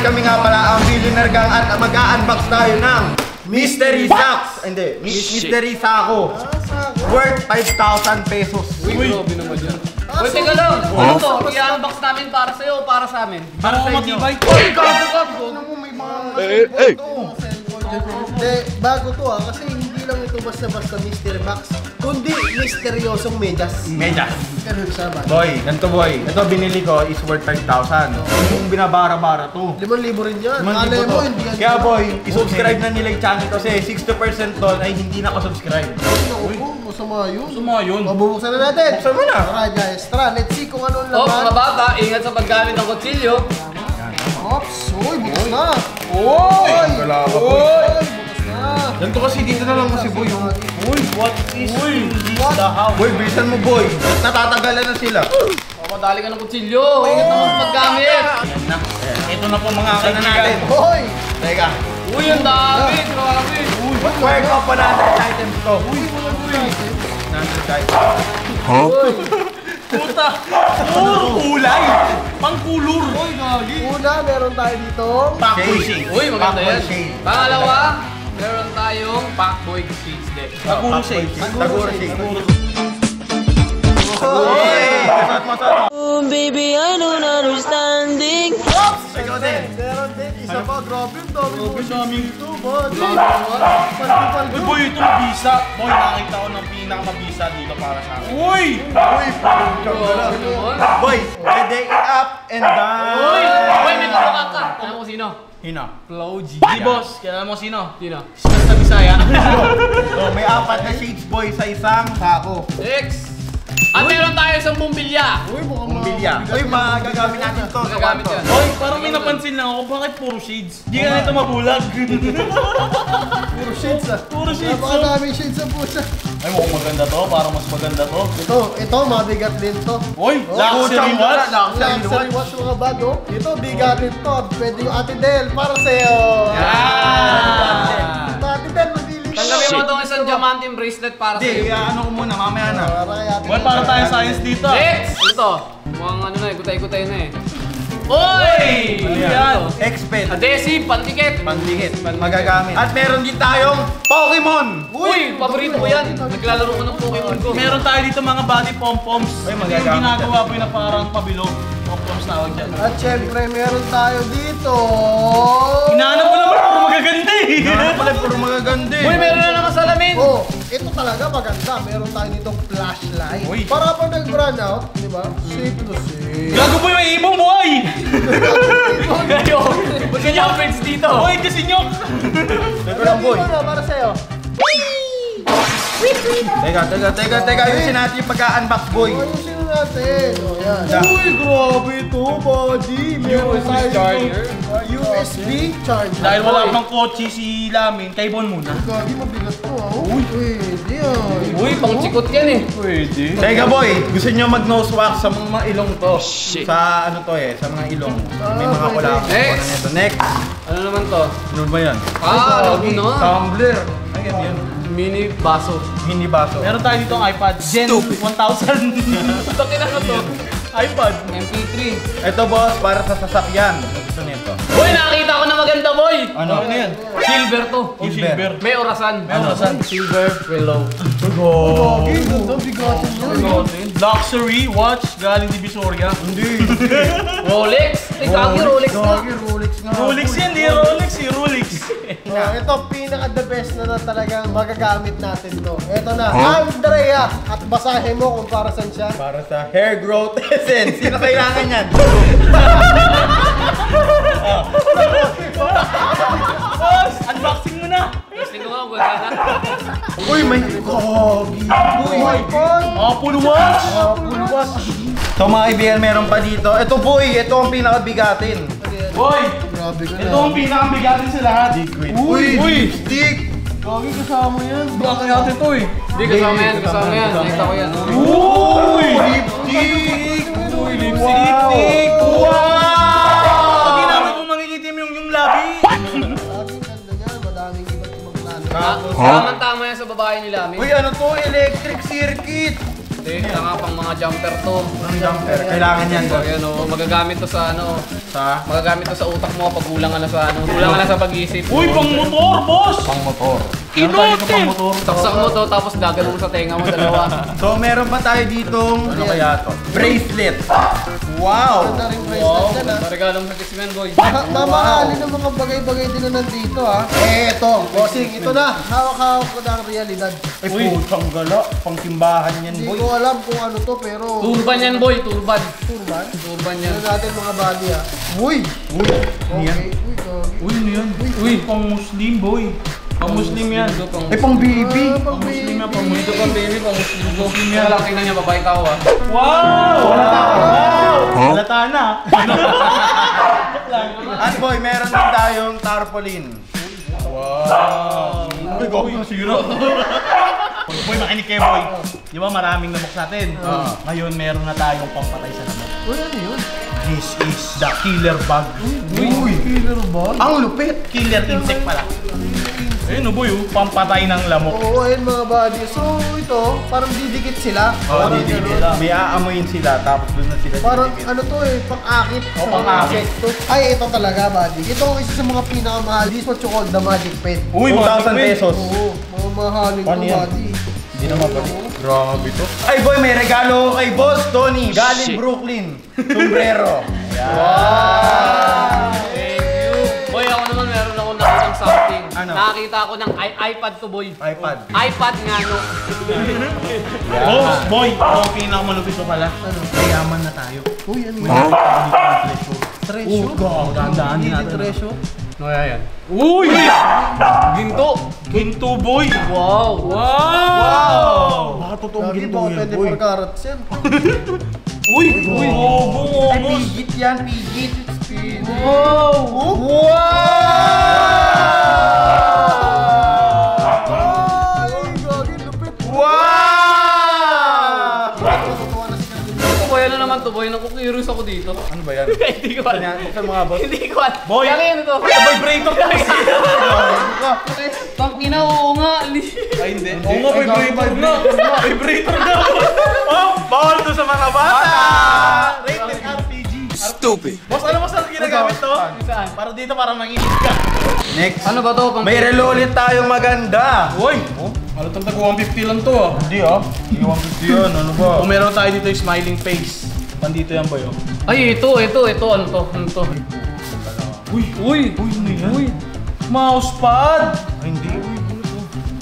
guys, kami nga pala ang Billionaire Gang at mag-a-unbox tayo ng Mystery Socks. Hindi, Mystery Sako. Worth 5,000 pesos. Uy, grabe naman yan. Uy, teka lang. Ano to? I-unbox namin para sa'yo o para sa amin? Para sa inyo. Uy, gago. Ano mo may mga cellphone to? Hindi, bago to kasi hindi lang ito basta-basta mystery box, kundi misteryosong medyas. Medyas. Ganun siya ba? Boy, ganito boy. Ito binili ko is worth 5,000. Yung binabara-bara to. 5,000 rin yan. 5,000 Alay mo, to. hindi yan. Kaya boy, isubscribe na nila yung channel kasi 60% doon ay hindi nakasubscribe. Naku, masama yun. Masama yun. Mabubuksan na natin. Buksan mo na. Alright guys, tara, let's see kung ano ang Oh, laman. mga bata, ingat sa paggamit ng kutsilyo. Ops, uy, bukas na. Uy! Wala ka boy. Uy, bukas na. Ganito kasi dito na lang si boy. Uy, what is What? the house? Boy, bilisan mo boy. Natatagalan na sila. Madali ka ng kutsilyo. Ingat naman sa paggamit. Ito na po mga kaibigan. Hoy! Teka. Uy, ang dami. Grabe. Worth of 100 items to. Uy, 100 items. Puta. Puro kulay. Pangkulur. Uy, gagi. Una, meron tayo dito. Packboy shade. Uy, maganda yan. Shade. Pangalawa, meron tayong Packboy Shades deck. Taguro shade. Taguro shade. Oh, baby, I don't understanding. Ikaw din. Meron din, isa pa, grabe yung dami mo. Ito, buddy. Uy, boy, ito mabisa. Boy, nakita ko ng pinakamabisa dito para sa akin. Uy! Boy, pwede i-up and down. Uy, may kamukha ka. Alam mo sino? Hina. Flow G. Di, boss, kailangan mo sino? Sino? Sa Bisaya. So, may 4 na shades boy sa isang sako. Next. At meron tayo isang bumbilya. Uy, mukhang Bumbilya. Uy, magagamit natin to. Magagamit yan. Boy, parang may napansin lang ako, bakit puro shades? Di ka na ito mabulag. puro shades ah. Puro shades, Napakadaming shades sa pusa. Ay, mukhang maganda to, parang mas maganda to. Ito, mabigat din to. Uy, luxury watch. Luxury watch mga bad, oh. Ito, bigatin to. Pwede yung Ate Del, para sa'yo. Ate Del, mabili ka. Tanggapin mo itong isang diamantine bracelet para sa Hindi, iyo. ano ko muna, mamaya na. Para kay Ate Boy, Del. parang tayo science dito. Next! Ano to? Mukhang ano na eh, gutay-gutay na eh. Uy! Ano yan? X-Pen. Adhesive, pandikit. Pandikit. Magagamit. At meron din tayong Pokemon. Uy, paborito ko yan. Naglalaro ko ng Pokemon ko. Meron tayo dito mga body pom-poms. Ay, Ito yung magagamit ginagawa po yung na parang pabilog. Pom-poms tawag dyan. At syempre, meron tayo dito. Hinahanap ko naman puro magaganda eh. Ano pala puro magaganda eh. Uy, meron na naman salamin. Oh, ito talaga maganda. Meron tayo dito flashlight. Uy. Para pag nag-run out, di ba? Safe to safe. Gago po yung ibong buhay! Gayo. Ba't ganyan ang friends dito? Uy, kasi nyok! Teka lang boy. Ito na, para sa'yo. Teka. Ayusin natin yung pagka-unbox boy. Ayusin natin. O, yan. Yeah. Uy, grabe ito, buddy. Meron USB tayo dito, charger. USB charger. Dahil wala pang kotse si Lamin, kay Bon muna. Gagi, mabigat to, ah. Uy, pwede ah. Uy, pang chikot yan eh. Pwede. Teka boy, gusto nyo mag-nose wax sa mga ilong to? Sa ano to eh, sa mga ilong. May mga pwede. kulak. Next. Next. Ano naman to? Ano ba yan? Ah, ano na? Tumbler. Ay, yan yan. Mini baso. Hindi baso. Meron tayo dito ang iPad Gen 1000. Bakit ano to? iPad. MP3. Ito boss, para sa sasakyan. Gusto nito. Boy, nakita ko na maganda, boy! Ano? Ano yan? Silver to. Oh, silver. May orasan. May orasan. Silver, willow. Gagi, ganda, bigatin yan. Luxury watch galing Divisoria. Hindi. Rolex? Eh, kagi Rolex na. Gagi, Rolex nga. Rolex yan, di Rolex eh, Rolex. Ito, pinaka-the best na talagang magagamit natin to. Ito na, Andrea. At basahin mo kung para saan siya. Para sa hair growth essence. Sino kailangan yan? Boss, unboxing mo na. Gusto ko nga, wala na. Uy, may gagi. Uy, iPhone. Apple Watch. Apple Watch. So mga kaibigan, meron pa dito. Ito boy, ito ang pinakabigatin. Boy, Grabe ka ito ang pinakamabigatin sa lahat. Uy, lipstick. Gagi, kasama yan. Bakit natin ito eh? Hindi, kasama yan, kasama yan. Nakita ko yan. Uy! Lipstick. Uy, lipstick! Wow! Hindi namin kung magigitim yung labi. Gagi, ganda niya. Madaming iba't ibang plano. Tama-tama yan sa babae nila, Uy, ano to? Electric circuit. Saka pang mga jumper to. Ang jumper, kailangan yan. Ayan o, magagamit to sa ano. Magagamit to sa utak mo pag kulang ka na sa ano. Kulang ka na sa pag-iisip. Uy, pang motor, boss! Pang motor. Inote! Saksak mo to, tapos dagan mo sa tenga mo dalawa. So meron pa tayo ditong, ano kaya to? Bracelet. Wow! Ganda rin bracelet yan, ha? Regalong sa Kismen Boy. Mamahalin ng mga bagay-bagay din na nandito, ha? Ito, bossing, ito na. Hawak-hawak ko na ang realidad. Ay, putang gala. Pang simbahan yan, Hindi boy. ko alam kung ano to, pero... Turban yan Boy, turban. Turban? Turban yan. Tignan natin mga body, ha? Uy! Okay. Uy, gagi. Uy, ano yan? Uy, pang Muslim, boy. Pang Muslim yan. Ay, pang baby. Pang Muslim yan, pang Ito pang baby, pang Muslim yan. Wala, tingnan niya, babae tao ah. Wow! Wow! Halata na. At boy, meron din tayong tarpaulin. Wow! Uy, gawin mo siguro. Boy, makinig kayo, boy. Di ba maraming lamok sa atin? Ngayon, meron na tayong pampatay sa lamok. Uy, ano yun? This is the killer bug. Uy, killer ba? Ang lupit. Killer insect pala. Ayun, oh, boy, pampatay ng lamok. Oo, ayun mga body. So, ito, parang didikit sila. Oo, didikit sila. May aamuin sila, tapos doon na sila Parang didikit. ano to eh, pang-akit. Oo, pang-akit. Ay, ito talaga, buddy. Ito ang isa sa mga pinakamahal. This is what you call the magic pen. Uy, 2,000 pesos. Oo, mga mahalin to, Paano yan? buddy. Hindi na mabalik. Grabe to. Ay boy, may regalo kay Boss Tony. Galing Brooklyn. Sombrero. Wow! Thank you. Boy, ako naman meron ako nakitang something. Ano? Nakakita ako ng iPad to boy. iPad. iPad nga no. Boss, boy, ang pinakamalupit ko pala. Mayaman na tayo. Uy, ano May yan? nakita ko dito ng treasure. Treasure? Gandaan Hindi natin. treasure? No, yan. Uy! Ginto. Ginto, boy! Wow. Wow! Baka totoong Gagi, ginto baka yan, boy. 24 carats yan. Uy! Uy! Ay, pigit yan, pigit. Ay, gagi, lupit. Wow! Natutuwa na si Gagi. Ito boy, ano naman to boy? Naku-curious ako dito. Ano ba yan? Hindi ko alam. Buksan mo nga, boss. Hindi ko alam. Boy! Kaya ano to? Vibrator ka kasi! Tangina, oo nga. Ay, hindi. Oo nga, vibrator na! Vibrator na! Oh, bawal to sa mga bata! Rated RPG. Stupid! Boss, alam mo saan ginagamit to? Saan? Para dito, para manginig ka. Next. Ano ba to? May relo ulit tayong maganda. Uy! Ano itong tag 150 lang to ah. Hindi ah. Hindi 150 yan. Ano ba? Kung meron tayo dito yung smiling face. Pandito yan boy oh. Ay, ito. Ano to? Ano to? Uy! Uy! Uy, ano yan? Uy! Mousepad! Ay, hindi.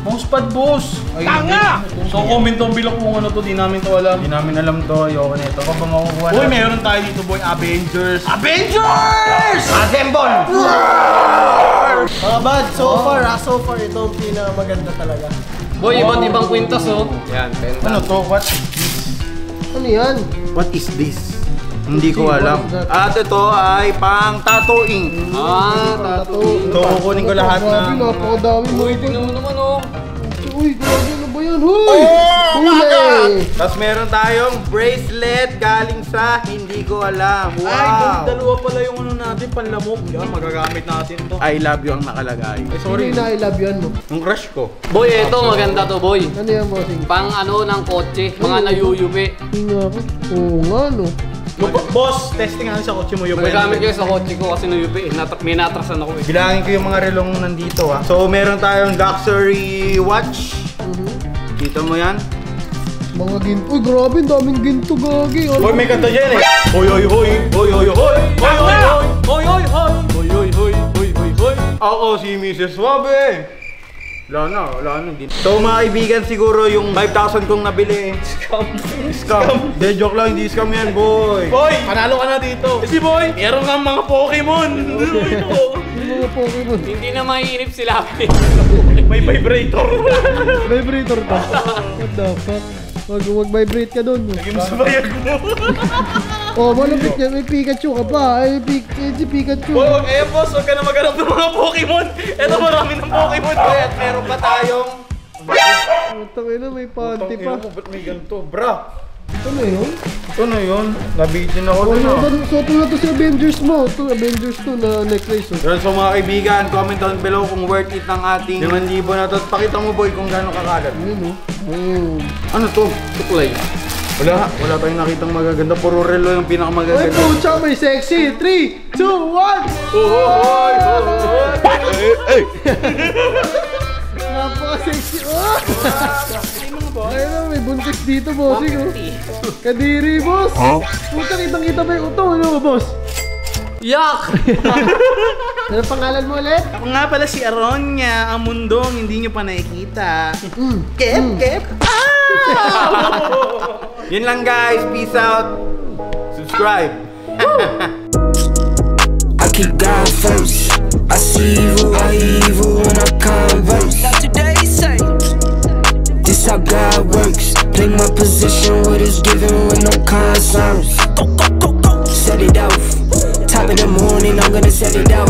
Mousepad boss! Ay, Tanga! So comment down below kung ano to, di namin to alam. Hindi namin alam to. Ayoko na ito. Kung ba makukuha Uy, natin? meron tayo dito boy, Avengers! Avengers! Assemble! Mga bad, so far ito ang pinakamaganda talaga. Boy, iba't ibang kwintas oh. Yan, Ano to? Ano yan? What is this? Hindi ko alam. At ito ay pang tattooing. Tattoo. So, kukunin ko lahat Grabe, ng... napakadami mo. Uy, tingnan mo naman oh. Uy, grabe, ano ba yan? Huy! Huli! Tapos meron tayong bracelet galing sa hindi ko alam. Ay, boy, Wow! dalawa pala yung ano natin, panlamok. Yan, magagamit natin to. I love you ang nakalagay. Ay, Sorry. Hindi na I love yan mo. Yung crush ko. Boy, ito maganda to boy. Ano yan, bossing? Pang ano ng kotse, mga nayuyubi. Tingnan ako. Oo nga, no. Boss, testing nga sa kotse mo yung Magagamit ko sa kotse ko kasi nayuyubi. May natrasan ako eh. Bilangin ko yung mga relong nandito ha. So, meron tayong luxury watch. Kita mo yan? Mga ginto. Uy, grabe, ang daming ginto, gagi. Boy, may kanta dyan eh. Hoy, hoy, hoy. Hoy, hoy, hoy. Hoy, hoy, hoy. Hoy, hoy, hoy! Hoy, hoy, hoy! Hoy, hoy, hoy! Ako si Mrs. Suave. Wala na. So mga kaibigan, siguro yung 5,000 kong nabili. Scam. De, joke lang, hindi scam yan, boy. Boy, panalo ka na dito. Kasi boy, meron kang mga Pokemon. Mga Pokemon. Hindi na maiinip sila. May vibrator. Vibrator ka. What the fuck? Mag-vibrate ka dun. Sige mo sa bayag mo. Oh, malapit yan. May Pikachu ka pa. Ay, si Pikachu. Boy, wag boss, wag ka na maghanap ng mga Pokemon. Eto, marami ng Pokemon. Boy, at meron pa tayong... Tangina, may panty pa. Ba't may ganito, bra? Ano yun? Ito na yun. Nabitin ako dun ah. So, ito na to si Avengers mo. Ito, Avengers to na necklace. Oh. Yun, so mga kaibigan, comment down below kung worth it ng ating 5,000 na to. Pakita mo boy kung gaano kakalat. Yun, oh. Oh. Ano to? Suklay. Wala tayong nakitang magaganda. Puro relo yung Uy, pinakamagaganda. pucha, may sexy. 3, 2, 1. Napaka-sexy. Oh! Ayun, may buntis dito, bossing. Oh. Kadiri, boss. Puta, kitang-kita ba yung uto, ano, boss? Yak! Ano pangalan mo ulit? Ako nga pala si Aronia, ang mundong hindi nyo pa nakikita. Kep! Yun lang guys. Peace out. Subscribe. I keep God first. I see evil when I converse. Not today, say. This how God works. Play my position, what is given with no concerns. Set it off. Top of the morning, I'm gonna set it out.